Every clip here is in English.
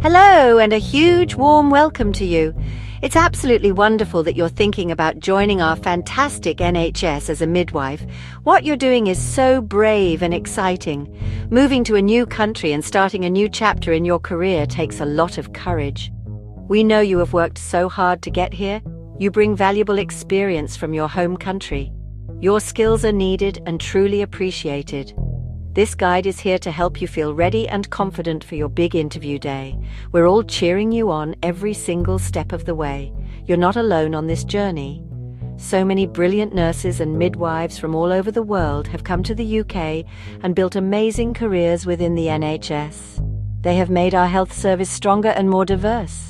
Hello, and a huge warm welcome to you. It's absolutely wonderful that you're thinking about joining our fantastic NHS as a midwife. What you're doing is so brave and exciting. Moving to a new country and starting a new chapter in your career takes a lot of courage. We know you have worked so hard to get here. You bring valuable experience from your home country. Your skills are needed and truly appreciated. This guide is here to help you feel ready and confident for your big interview day. We're all cheering you on every single step of the way. You're not alone on this journey. So many brilliant nurses and midwives from all over the world have come to the UK and built amazing careers within the NHS. They have made our health service stronger and more diverse.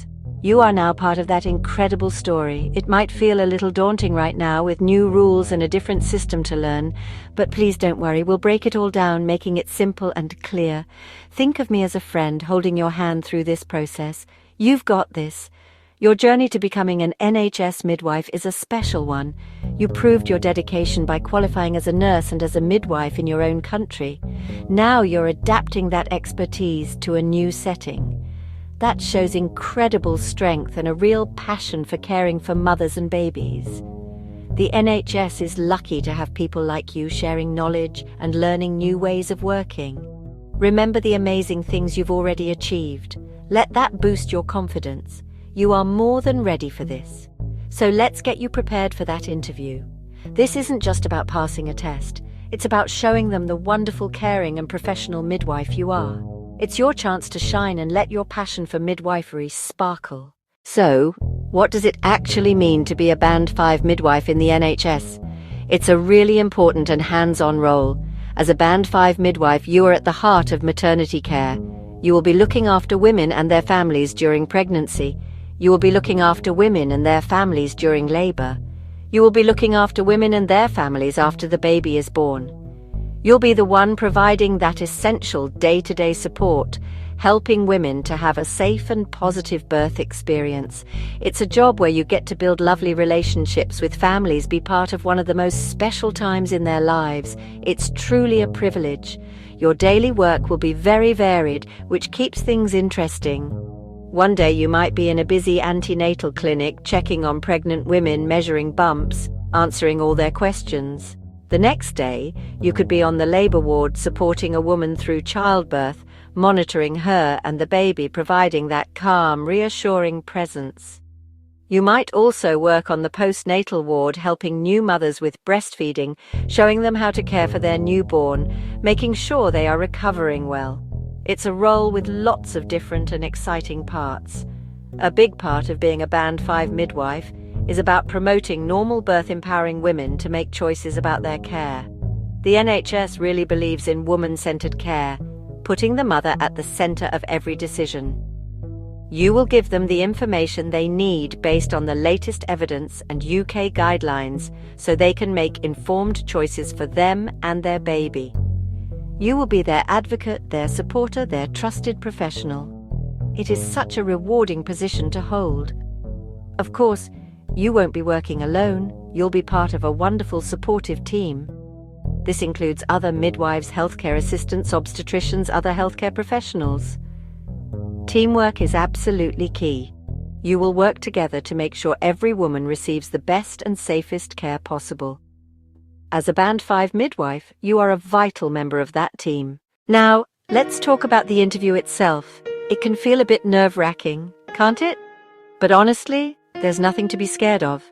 You are now part of that incredible story. It might feel a little daunting right now with new rules and a different system to learn, but please don't worry, we'll break it all down, making it simple and clear. Think of me as a friend holding your hand through this process. You've got this. Your journey to becoming an NHS midwife is a special one. You proved your dedication by qualifying as a nurse and as a midwife in your own country. Now you're adapting that expertise to a new setting. That shows incredible strength and a real passion for caring for mothers and babies. The NHS is lucky to have people like you sharing knowledge and learning new ways of working. Remember the amazing things you've already achieved. Let that boost your confidence. You are more than ready for this. So let's get you prepared for that interview. This isn't just about passing a test. It's about showing them the wonderful, caring and professional midwife you are. It's your chance to shine and let your passion for midwifery sparkle. So, what does it actually mean to be a Band 5 midwife in the NHS? It's a really important and hands-on role. As a Band 5 midwife, you are at the heart of maternity care. You will be looking after women and their families during pregnancy. You will be looking after women and their families during labour. You will be looking after women and their families after the baby is born. You'll be the one providing that essential day-to-day support, helping women to have a safe and positive birth experience. It's a job where you get to build lovely relationships with families, be part of one of the most special times in their lives. It's truly a privilege. Your daily work will be very varied, which keeps things interesting. One day you might be in a busy antenatal clinic, checking on pregnant women, measuring bumps, answering all their questions. The next day, you could be on the labour ward supporting a woman through childbirth, monitoring her and the baby, providing that calm, reassuring presence. You might also work on the postnatal ward, helping new mothers with breastfeeding, showing them how to care for their newborn, making sure they are recovering well. It's a role with lots of different and exciting parts. A big part of being a Band 5 midwife is about promoting normal birth, empowering women to make choices about their care. The NHS really believes in woman-centred care, putting the mother at the centre of every decision. You will give them the information they need based on the latest evidence and UK guidelines so they can make informed choices for them and their baby. You will be their advocate, their supporter, their trusted professional. It is such a rewarding position to hold. Of course, you won't be working alone. You'll be part of a wonderful supportive team. This includes other midwives, healthcare assistants, obstetricians, other healthcare professionals. Teamwork is absolutely key. You will work together to make sure every woman receives the best and safest care possible. As a Band 5 midwife, you are a vital member of that team. Now, let's talk about the interview itself. It can feel a bit nerve-wracking, can't it? But honestly, there's nothing to be scared of.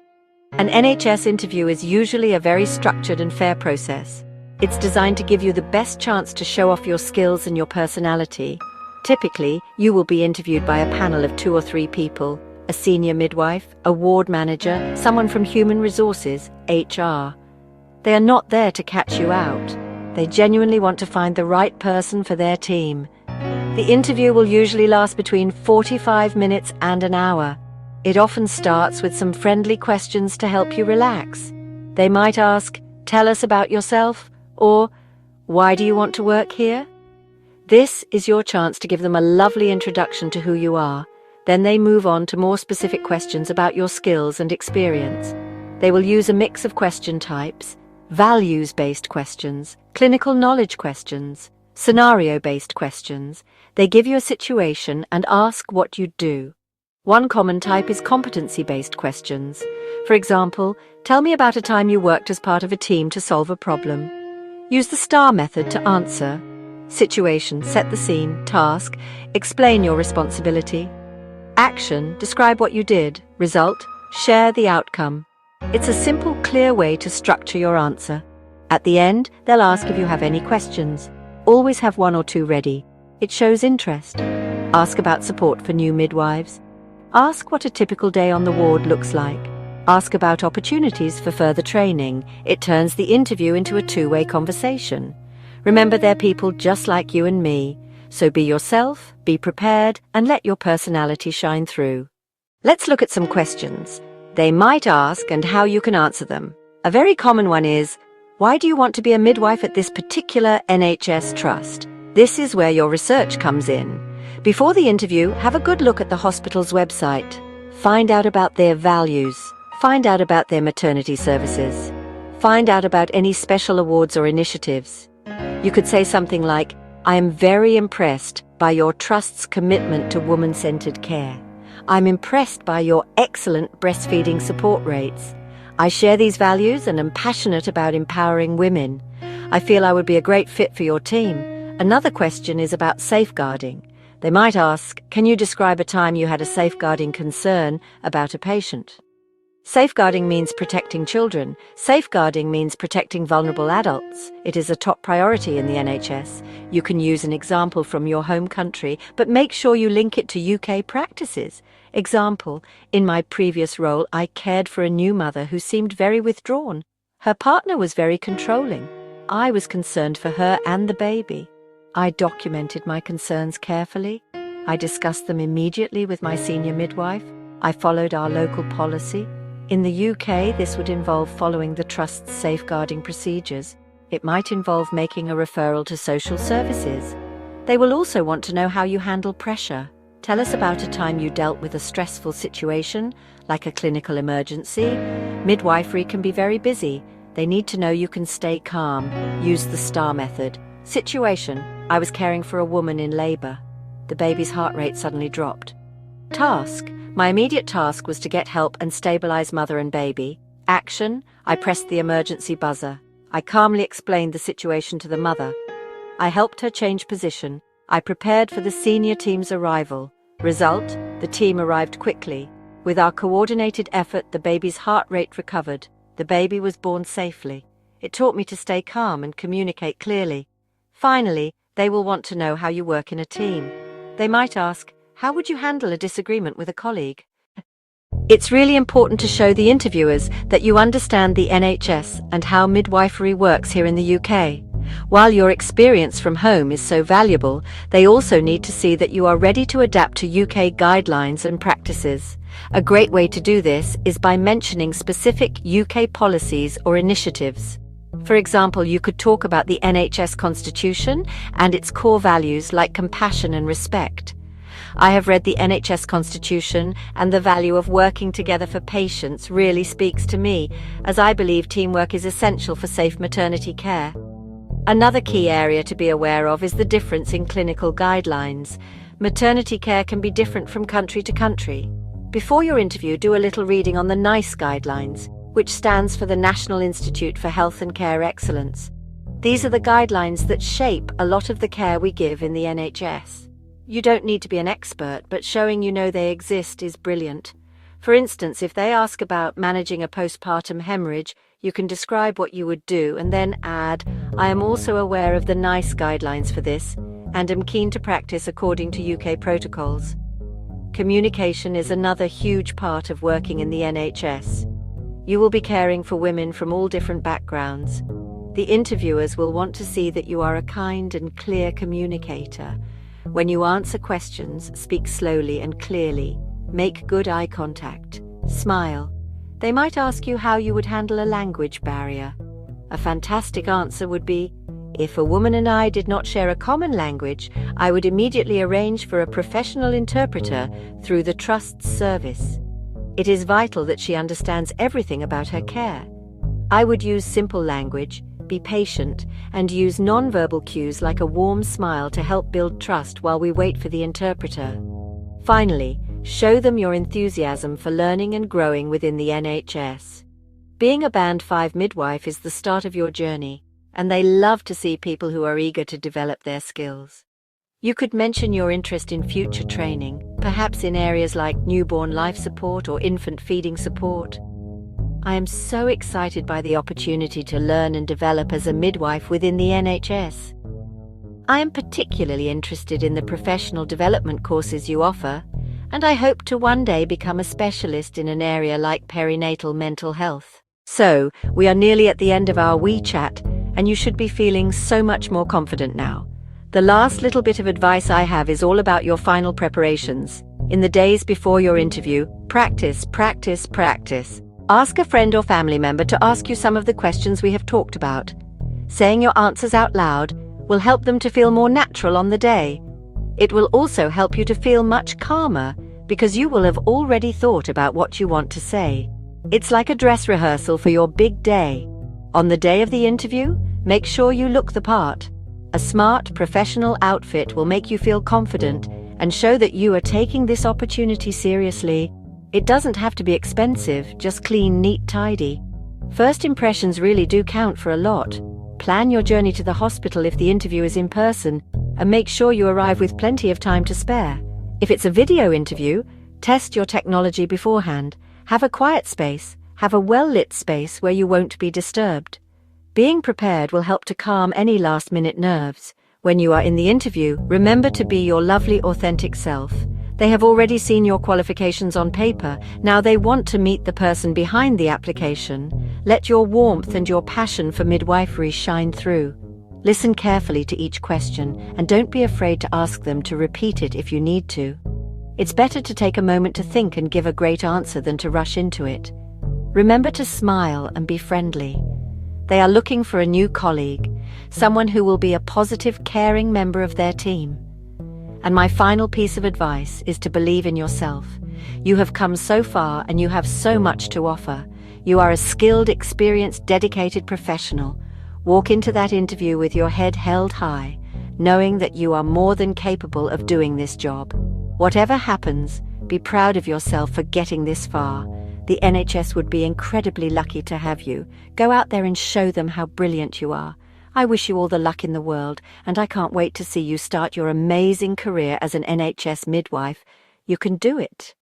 An NHS interview is usually a very structured and fair process. It's designed to give you the best chance to show off your skills and your personality. Typically, you will be interviewed by a panel of 2 or 3 people: a senior midwife, a ward manager, someone from human resources, HR. They are not there to catch you out. They genuinely want to find the right person for their team. The interview will usually last between 45 minutes and an hour. It often starts with some friendly questions to help you relax. They might ask, "Tell us about yourself," or "Why do you want to work here?" This is your chance to give them a lovely introduction to who you are. Then they move on to more specific questions about your skills and experience. They will use a mix of question types: values-based questions, clinical knowledge questions, scenario-based questions. They give you a situation and ask what you'd do. One common type is competency-based questions. For example, tell me about a time you worked as part of a team to solve a problem. Use the STAR method to answer. Situation, set the scene. Task, explain your responsibility. Action, describe what you did. Result, share the outcome. It's a simple, clear way to structure your answer. At the end, they'll ask if you have any questions. Always have one or two ready. It shows interest. Ask about support for new midwives. Ask what a typical day on the ward looks like. Ask about opportunities for further training. It turns the interview into a two-way conversation. Remember, they're people just like you and me. So be yourself, be prepared, and let your personality shine through. Let's look at some questions they might ask and how you can answer them. A very common one is, why do you want to be a midwife at this particular NHS trust? This is where your research comes in. Before the interview, have a good look at the hospital's website. Find out about their values. Find out about their maternity services. Find out about any special awards or initiatives. You could say something like, I am very impressed by your trust's commitment to woman-centered care. I'm impressed by your excellent breastfeeding support rates. I share these values and am passionate about empowering women. I feel I would be a great fit for your team. Another question is about safeguarding. They might ask, can you describe a time you had a safeguarding concern about a patient? Safeguarding means protecting children. Safeguarding means protecting vulnerable adults. It is a top priority in the NHS. You can use an example from your home country, but make sure you link it to UK practices. Example, in my previous role, I cared for a new mother who seemed very withdrawn. Her partner was very controlling. I was concerned for her and the baby. I documented my concerns carefully. I discussed them immediately with my senior midwife. I followed our local policy. In the UK, this would involve following the Trust's safeguarding procedures. It might involve making a referral to social services. They will also want to know how you handle pressure. Tell us about a time you dealt with a stressful situation, like a clinical emergency. Midwifery can be very busy. They need to know you can stay calm. Use the STAR method. Situation: I was caring for a woman in labour. The baby's heart rate suddenly dropped. Task: my immediate task was to get help and stabilise mother and baby. Action: I pressed the emergency buzzer. I calmly explained the situation to the mother. I helped her change position. I prepared for the senior team's arrival. Result: the team arrived quickly. With our coordinated effort, the baby's heart rate recovered. The baby was born safely. It taught me to stay calm and communicate clearly. Finally, they will want to know how you work in a team. They might ask, how would you handle a disagreement with a colleague? It's really important to show the interviewers that you understand the NHS and how midwifery works here in the UK. While your experience from home is so valuable, they also need to see that you are ready to adapt to UK guidelines and practices. A great way to do this is by mentioning specific UK policies or initiatives. For example, you could talk about the NHS Constitution and its core values like compassion and respect. I have read the NHS Constitution, and the value of working together for patients really speaks to me, as I believe teamwork is essential for safe maternity care. Another key area to be aware of is the difference in clinical guidelines. Maternity care can be different from country to country. Before your interview, do a little reading on the NICE guidelines, which stands for the National Institute for Health and Care Excellence. These are the guidelines that shape a lot of the care we give in the NHS. You don't need to be an expert, but showing you know they exist is brilliant. For instance, if they ask about managing a postpartum hemorrhage, you can describe what you would do and then add, I am also aware of the NICE guidelines for this and am keen to practice according to UK protocols. Communication is another huge part of working in the NHS. You will be caring for women from all different backgrounds. The interviewers will want to see that you are a kind and clear communicator. When you answer questions, speak slowly and clearly. Make good eye contact. Smile. They might ask you how you would handle a language barrier. A fantastic answer would be, if a woman and I did not share a common language, I would immediately arrange for a professional interpreter through the Trust's service. It is vital that she understands everything about her care. I would use simple language, be patient, and use non-verbal cues like a warm smile to help build trust while we wait for the interpreter. Finally, show them your enthusiasm for learning and growing within the NHS. Being a Band 5 midwife is the start of your journey, and they love to see people who are eager to develop their skills. You could mention your interest in future training, perhaps in areas like newborn life support or infant feeding support. I am so excited by the opportunity to learn and develop as a midwife within the NHS. I am particularly interested in the professional development courses you offer, and I hope to one day become a specialist in an area like perinatal mental health. So, we are nearly at the end of our wee chat, and you should be feeling so much more confident now. The last little bit of advice I have is all about your final preparations. In the days before your interview, practice, practice, practice. Ask a friend or family member to ask you some of the questions we have talked about. Saying your answers out loud will help them to feel more natural on the day. It will also help you to feel much calmer because you will have already thought about what you want to say. It's like a dress rehearsal for your big day. On the day of the interview, make sure you look the part. A smart, professional outfit will make you feel confident and show that you are taking this opportunity seriously. It doesn't have to be expensive, just clean, neat, tidy. First impressions really do count for a lot. Plan your journey to the hospital if the interview is in person, and make sure you arrive with plenty of time to spare. If it's a video interview, test your technology beforehand. Have a quiet space, have a well-lit space where you won't be disturbed. Being prepared will help to calm any last-minute nerves. When you are in the interview, remember to be your lovely, authentic self. They have already seen your qualifications on paper. Now they want to meet the person behind the application. Let your warmth and your passion for midwifery shine through. Listen carefully to each question, and don't be afraid to ask them to repeat it if you need to. It's better to take a moment to think and give a great answer than to rush into it. Remember to smile and be friendly. They are looking for a new colleague, someone who will be a positive, caring member of their team. And my final piece of advice is to believe in yourself. You have come so far and you have so much to offer. You are a skilled, experienced, dedicated professional. Walk into that interview with your head held high, knowing that you are more than capable of doing this job. Whatever happens, be proud of yourself for getting this far. The NHS would be incredibly lucky to have you. Go out there and show them how brilliant you are. I wish you all the luck in the world, and I can't wait to see you start your amazing career as an NHS midwife. You can do it.